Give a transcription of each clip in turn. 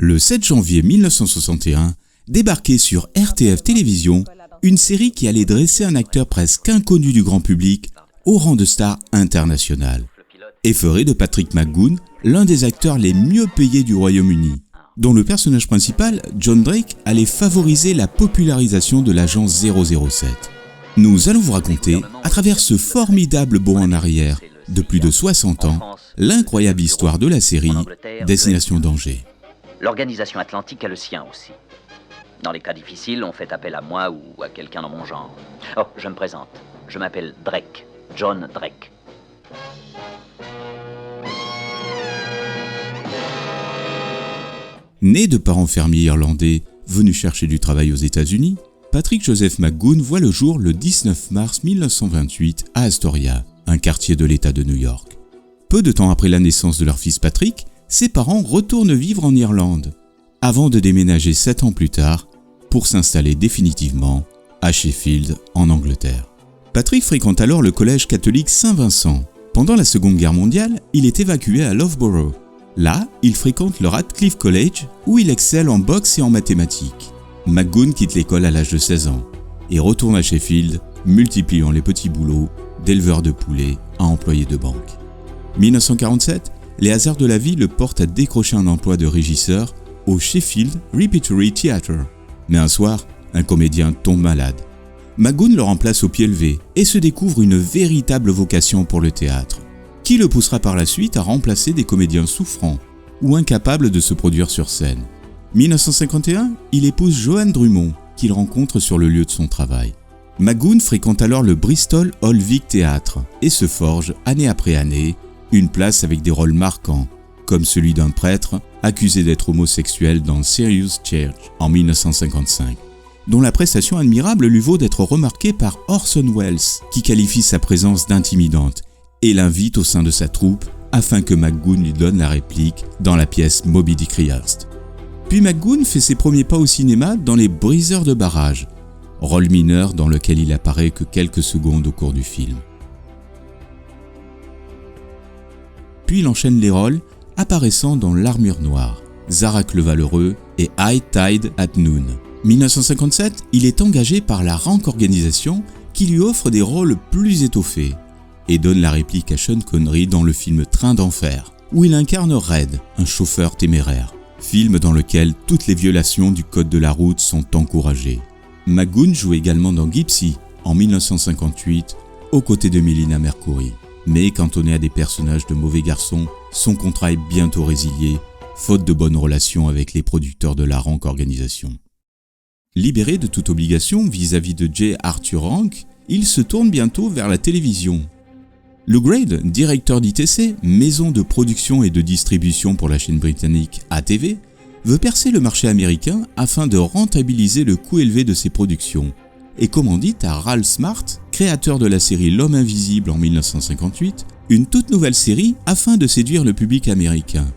Le 7 janvier 1961, débarquait sur RTF Télévision une série qui allait dresser un acteur presque inconnu du grand public au rang de star internationale, et ferait de Patrick McGoohan l'un des acteurs les mieux payés du Royaume-Uni, dont le personnage principal, John Drake, allait favoriser la popularisation de l'agence 007. Nous allons vous raconter, à travers ce formidable bond en arrière de plus de 60 ans, l'incroyable histoire de la série Destination Danger. L'organisation Atlantique a le sien aussi. Dans les cas difficiles, on fait appel à moi ou à quelqu'un dans mon genre. Oh, je me présente. Je m'appelle Drake. John Drake. Né de parents fermiers irlandais venus chercher du travail aux États-Unis, Patrick Joseph McGoohan voit le jour le 19 mars 1928 à Astoria, un quartier de l'État de New York. Peu de temps après la naissance de leur fils Patrick, ses parents retournent vivre en Irlande, avant de déménager 7 ans plus tard pour s'installer définitivement à Sheffield, en Angleterre. Patrick fréquente alors le collège catholique Saint-Vincent. Pendant la Seconde Guerre mondiale, il est évacué à Loughborough. Là, il fréquente le Radcliffe College où il excelle en boxe et en mathématiques. McGoohan quitte l'école à l'âge de 16 ans et retourne à Sheffield, multipliant les petits boulots d'éleveur de poulets à employé de banque. 1947, les hasards de la vie le portent à décrocher un emploi de régisseur au Sheffield Repertory Theatre. Mais un soir, un comédien tombe malade. McGoohan le remplace au pied levé et se découvre une véritable vocation pour le théâtre, qui le poussera par la suite à remplacer des comédiens souffrants ou incapables de se produire sur scène. 1951, il épouse Joanne Drummond, qu'il rencontre sur le lieu de son travail. McGoohan fréquente alors le Bristol Old Vic Theatre et se forge, année après année, une place avec des rôles marquants, comme celui d'un prêtre accusé d'être homosexuel dans Serious Church en 1955, dont la prestation admirable lui vaut d'être remarqué par Orson Welles, qui qualifie sa présence d'intimidante et l'invite au sein de sa troupe afin que McGoohan lui donne la réplique dans la pièce Moby Dick Riast. Puis McGoohan fait ses premiers pas au cinéma dans Les Briseurs de barrage, rôle mineur dans lequel il apparaît que quelques secondes au cours du film. Puis il enchaîne les rôles, apparaissant dans L'Armure Noire, Zarak le Valeureux et High Tide at Noon. 1957, il est engagé par la Rank Organisation qui lui offre des rôles plus étoffés et donne la réplique à Sean Connery dans le film Train d'enfer, où il incarne Red, un chauffeur téméraire, film dans lequel toutes les violations du code de la route sont encouragées. McGoohan joue également dans Gypsy en 1958 aux côtés de Melina Mercouri. Mais cantonné à des personnages de mauvais garçons, son contrat est bientôt résilié, faute de bonnes relations avec les producteurs de la Rank Organisation. Libéré de toute obligation vis-à-vis de J. Arthur Rank, il se tourne bientôt vers la télévision. Lou Grade, directeur d'ITC, maison de production et de distribution pour la chaîne britannique ATV, veut percer le marché américain afin de rentabiliser le coût élevé de ses productions et commandite à Ralph Smart, créateur de la série L'Homme Invisible en 1958, une toute nouvelle série afin de séduire le public américain.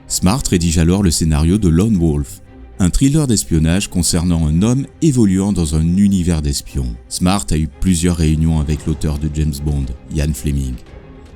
Smart rédige alors le scénario de Lone Wolf, un thriller d'espionnage concernant un homme évoluant dans un univers d'espions. Smart a eu plusieurs réunions avec l'auteur de James Bond, Ian Fleming.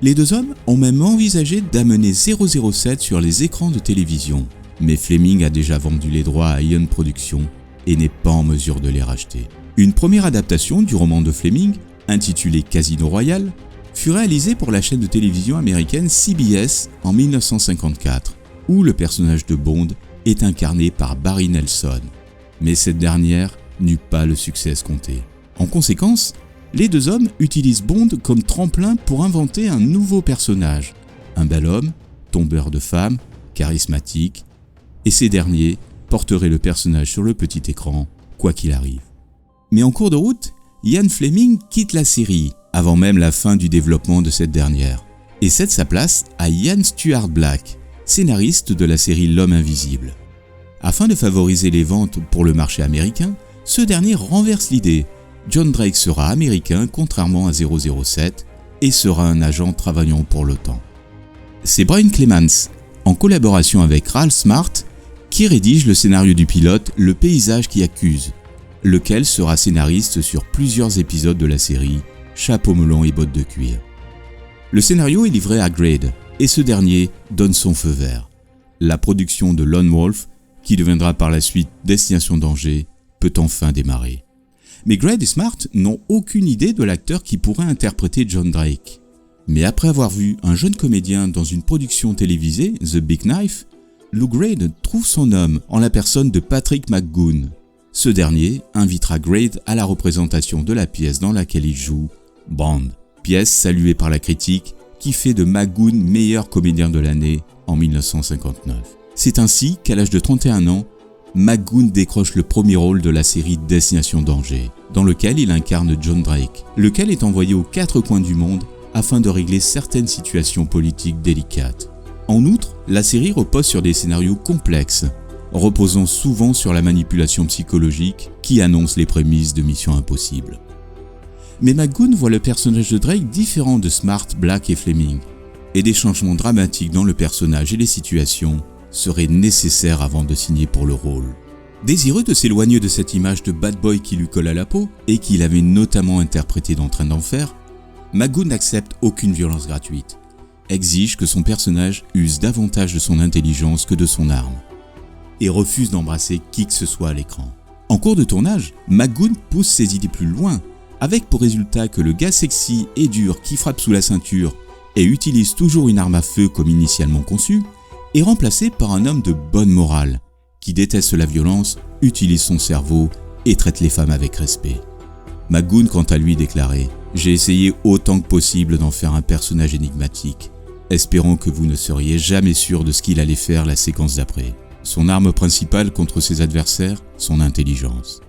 Les deux hommes ont même envisagé d'amener 007 sur les écrans de télévision, mais Fleming a déjà vendu les droits à Ion Productions et n'est pas en mesure de les racheter. Une première adaptation du roman de Fleming, intitulée Casino Royale, fut réalisée pour la chaîne de télévision américaine CBS en 1954, où le personnage de Bond est incarné par Barry Nelson. Mais cette dernière n'eut pas le succès escompté. En conséquence, les deux hommes utilisent Bond comme tremplin pour inventer un nouveau personnage, un bel homme, tombeur de femmes, charismatique, et ces derniers porteraient le personnage sur le petit écran, quoi qu'il arrive. Mais en cours de route, Ian Fleming quitte la série, avant même la fin du développement de cette dernière, et cède sa place à Ian Stuart Black, scénariste de la série L'Homme Invisible. Afin de favoriser les ventes pour le marché américain, ce dernier renverse l'idée. John Drake sera américain contrairement à 007 et sera un agent travaillant pour l'OTAN. C'est Brian Clements, en collaboration avec Ralph Smart, qui rédige le scénario du pilote Le paysage qui accuse, lequel sera scénariste sur plusieurs épisodes de la série Chapeau melon et bottes de cuir. Le scénario est livré à Grade et ce dernier donne son feu vert. La production de Lone Wolf qui deviendra par la suite Destination Danger, peut enfin démarrer. Mais Grade et Smart n'ont aucune idée de l'acteur qui pourrait interpréter John Drake. Mais après avoir vu un jeune comédien dans une production télévisée, The Big Knife, Lou Grade trouve son homme en la personne de Patrick McGoon. Ce dernier invitera Grade à la représentation de la pièce dans laquelle il joue, Bond, pièce saluée par la critique qui fait de McGoon meilleur comédien de l'année en 1959. C'est ainsi qu'à l'âge de 31 ans, McGoon décroche le premier rôle de la série Destination Danger, dans lequel il incarne John Drake, lequel est envoyé aux 4 coins du monde afin de régler certaines situations politiques délicates. En outre, la série repose sur des scénarios complexes, reposant souvent sur la manipulation psychologique qui annonce les prémices de Mission Impossible. Mais McGoon voit le personnage de Drake différent de Smart, Black et Fleming, et des changements dramatiques dans le personnage et les situations seraient nécessaires avant de signer pour le rôle. Désireux de s'éloigner de cette image de bad boy qui lui colle à la peau et qu'il avait notamment interprété dans Train d'Enfer, McGoon n'accepte aucune violence gratuite, exige que son personnage use davantage de son intelligence que de son arme, et refuse d'embrasser qui que ce soit à l'écran. En cours de tournage, McGoon pousse ses idées plus loin, avec pour résultat que le gars sexy et dur qui frappe sous la ceinture et utilise toujours une arme à feu comme initialement conçu, est remplacé par un homme de bonne morale, qui déteste la violence, utilise son cerveau et traite les femmes avec respect. McGoon, quant à lui, déclarait « J'ai essayé autant que possible d'en faire un personnage énigmatique, espérant que vous ne seriez jamais sûr de ce qu'il allait faire la séquence d'après. Son arme principale contre ses adversaires, son intelligence. »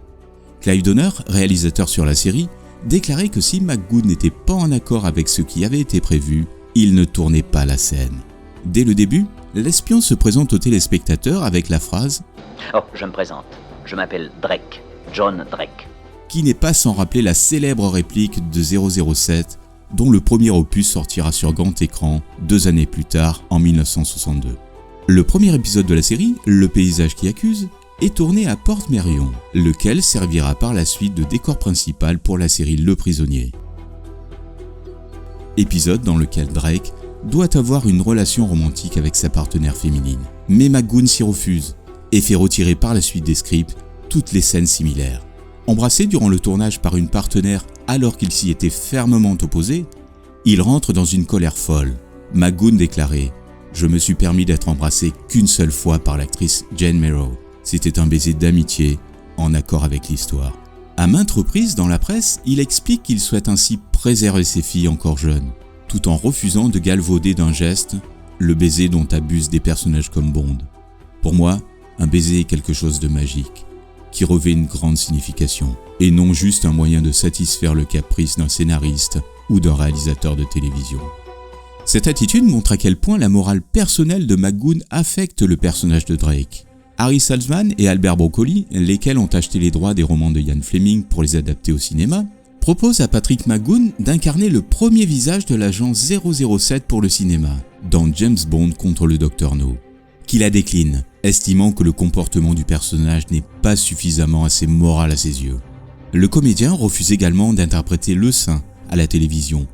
Clive Donner, réalisateur sur la série, déclarait que si McGoon n'était pas en accord avec ce qui avait été prévu, il ne tournait pas la scène. Dès le début, l'espion se présente aux téléspectateurs avec la phrase « Oh, je me présente. Je m'appelle Drake. John Drake. » qui n'est pas sans rappeler la célèbre réplique de 007, dont le premier opus sortira sur grand écran 2 années plus tard, en 1962. Le premier épisode de la série, Le paysage qui accuse, est tourné à Porte-Mérion, lequel servira par la suite de décor principal pour la série Le Prisonnier. Épisode dans lequel Drake doit avoir une relation romantique avec sa partenaire féminine. Mais McGoon s'y refuse et fait retirer par la suite des scripts toutes les scènes similaires. Embrassé durant le tournage par une partenaire alors qu'il s'y était fermement opposé, il rentre dans une colère folle. McGoon déclarait « Je me suis permis d'être embrassé qu'une seule fois par l'actrice Jane Merrow. C'était un baiser d'amitié, en accord avec l'histoire. » À maintes reprises dans la presse, il explique qu'il souhaite ainsi préserver ses filles encore jeunes, tout en refusant de galvauder d'un geste le baiser dont abusent des personnages comme Bond. Pour moi, un baiser est quelque chose de magique, qui revêt une grande signification, et non juste un moyen de satisfaire le caprice d'un scénariste ou d'un réalisateur de télévision. Cette attitude montre à quel point la morale personnelle de McGoon affecte le personnage de Drake. Harry Saltzman et Albert Broccoli, lesquels ont acheté les droits des romans de Ian Fleming pour les adapter au cinéma, proposent à Patrick McGoon d'incarner le premier visage de l'agent 007 pour le cinéma, dans James Bond contre le Dr No, qui la décline, estimant que le comportement du personnage n'est pas suffisamment assez moral à ses yeux. Le comédien refuse également d'interpréter le saint à la télévision,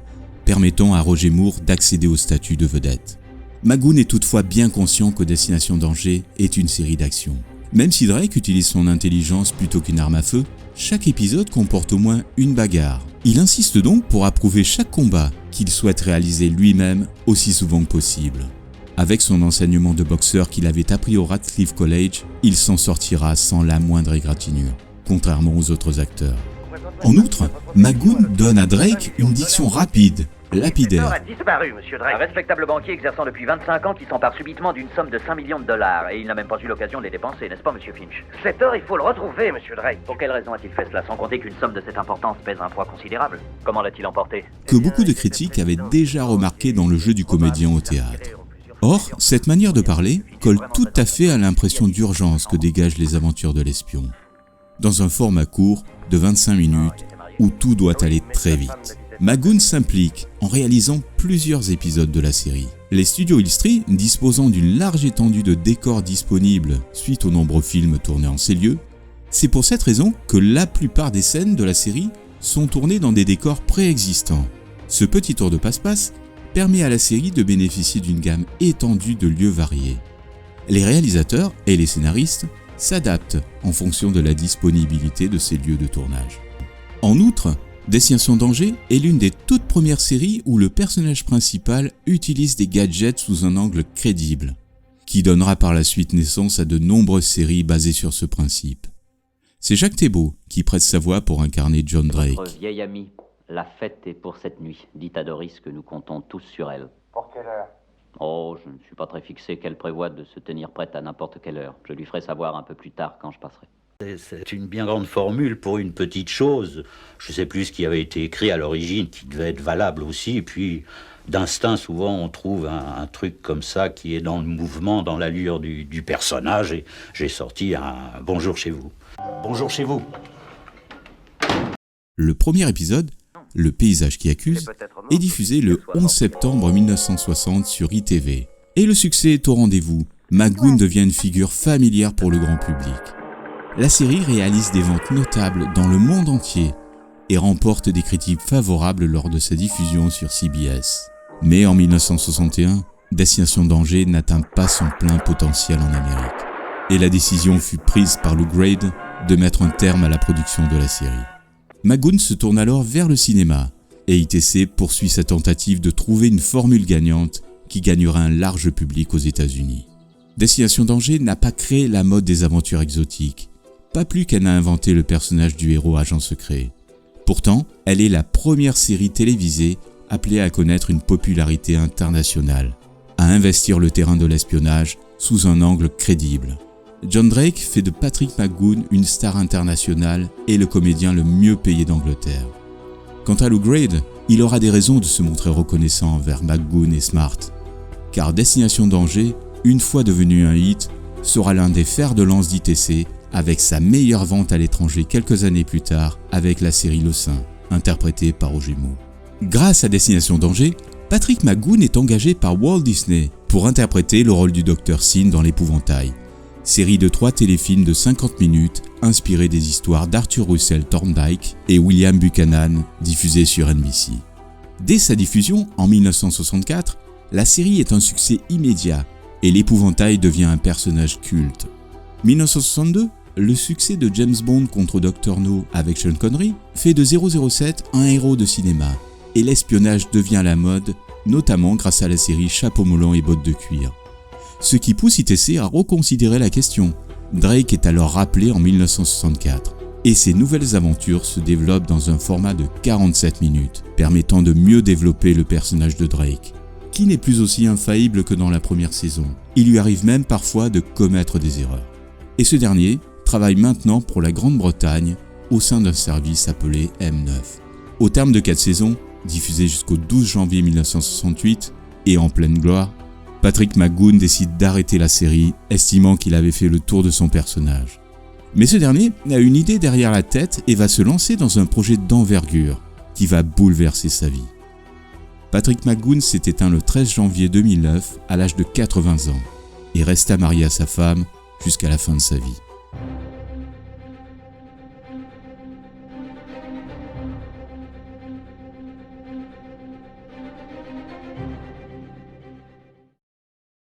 permettant à Roger Moore d'accéder au statut de vedette. McGoon est toutefois bien conscient que Destination Danger est une série d'action. Même si Drake utilise son intelligence plutôt qu'une arme à feu, chaque épisode comporte au moins une bagarre. Il insiste donc pour approuver chaque combat qu'il souhaite réaliser lui-même aussi souvent que possible. Avec son enseignement de boxeur qu'il avait appris au Radcliffe College, il s'en sortira sans la moindre égratignure, contrairement aux autres acteurs. En outre, McGoon donne à Drake une diction rapide, lapidaire. Cet or a disparu, monsieur Drake. Un respectable banquier exerçant depuis 25 ans qui s'empare subitement d'une somme de 5 millions de dollars et il n'a même pas eu l'occasion de les dépenser, n'est-ce pas, monsieur Finch? Cet or, il faut le retrouver, monsieur Drake. Pour quelle raison a-t-il fait cela, sans compter qu'une somme de cette importance pèse un poids considérable? Comment l'a-t-il emporté? Que beaucoup de critiques avaient déjà remarqué dans le jeu du comédien au théâtre. Or, cette manière de parler colle tout à fait à l'impression d'urgence que dégagent les aventures de l'espion. Dans un format court de 25 minutes où tout doit aller très vite. McGoon s'implique en réalisant plusieurs épisodes de la série. Les studios Elstree, disposant d'une large étendue de décors disponibles suite aux nombreux films tournés en ces lieux, c'est pour cette raison que la plupart des scènes de la série sont tournées dans des décors préexistants. Ce petit tour de passe-passe permet à la série de bénéficier d'une gamme étendue de lieux variés. Les réalisateurs et les scénaristes s'adaptent en fonction de la disponibilité de ces lieux de tournage. En outre, Destination Danger est l'une des toutes premières séries où le personnage principal utilise des gadgets sous un angle crédible, qui donnera par la suite naissance à de nombreuses séries basées sur ce principe. C'est Jacques Thébault qui prête sa voix pour incarner John Drake. Notre vieille amie, la fête est pour cette nuit. Dites à Doris que nous comptons tous sur elle. Pour quelle heure? Oh, je ne suis pas très fixé qu'elle prévoit de se tenir prête à n'importe quelle heure. Je lui ferai savoir un peu plus tard quand je passerai. C'est une bien grande formule pour une petite chose. Je ne sais plus ce qui avait été écrit à l'origine, qui devait être valable aussi. Et puis, d'instinct, souvent, on trouve un truc comme ça qui est dans le mouvement, dans l'allure du personnage. Et j'ai sorti un « Bonjour chez vous ». Bonjour chez vous. Le premier épisode, Le paysage qui accuse, est diffusé le 11 septembre 1960 sur ITV. Et le succès est au rendez-vous. McGoon devient une figure familière pour le grand public. La série réalise des ventes notables dans le monde entier et remporte des critiques favorables lors de sa diffusion sur CBS. Mais en 1961, Destination Danger n'atteint pas son plein potentiel en Amérique. Et la décision fut prise par Lou Grade de mettre un terme à la production de la série. McGoon se tourne alors vers le cinéma et ITC poursuit sa tentative de trouver une formule gagnante qui gagnera un large public aux États-Unis. Destination Danger n'a pas créé la mode des aventures exotiques, pas plus qu'elle n'a inventé le personnage du héros agent secret. Pourtant, elle est la première série télévisée appelée à connaître une popularité internationale, à investir le terrain de l'espionnage sous un angle crédible. John Drake fait de Patrick McGoon une star internationale et le comédien le mieux payé d'Angleterre. Quant à Lou Grade, il aura des raisons de se montrer reconnaissant envers McGoon et Smart, car Destination Danger, une fois devenu un hit, sera l'un des fers de lance d'ITC avec sa meilleure vente à l'étranger quelques années plus tard avec la série Le Saint, interprétée par Roger Moore. Grâce à Destination Danger, Patrick McGoon est engagé par Walt Disney pour interpréter le rôle du Dr. Syn dans L'Épouvantail, série de 3 téléfilms de 50 minutes inspirés des histoires d'Arthur Russell Thorndike et William Buchanan diffusées sur NBC. Dès sa diffusion en 1964, la série est un succès immédiat et L'Épouvantail devient un personnage culte. 1962, le succès de James Bond contre Dr. No avec Sean Connery fait de 007 un héros de cinéma et l'espionnage devient la mode, notamment grâce à la série Chapeau melon et bottes de cuir. Ce qui pousse ITC à reconsidérer la question. Drake est alors rappelé en 1964 et ses nouvelles aventures se développent dans un format de 47 minutes, permettant de mieux développer le personnage de Drake, qui n'est plus aussi infaillible que dans la première saison. Il lui arrive même parfois de commettre des erreurs. Et ce dernier travaille maintenant pour la Grande-Bretagne au sein d'un service appelé M9. Au terme de 4 saisons, diffusées jusqu'au 12 janvier 1968 et en pleine gloire, Patrick McGoon décide d'arrêter la série, estimant qu'il avait fait le tour de son personnage. Mais ce dernier a une idée derrière la tête et va se lancer dans un projet d'envergure qui va bouleverser sa vie. Patrick McGoon s'est éteint le 13 janvier 2009 à l'âge de 80 ans et resta marié à sa femme jusqu'à la fin de sa vie.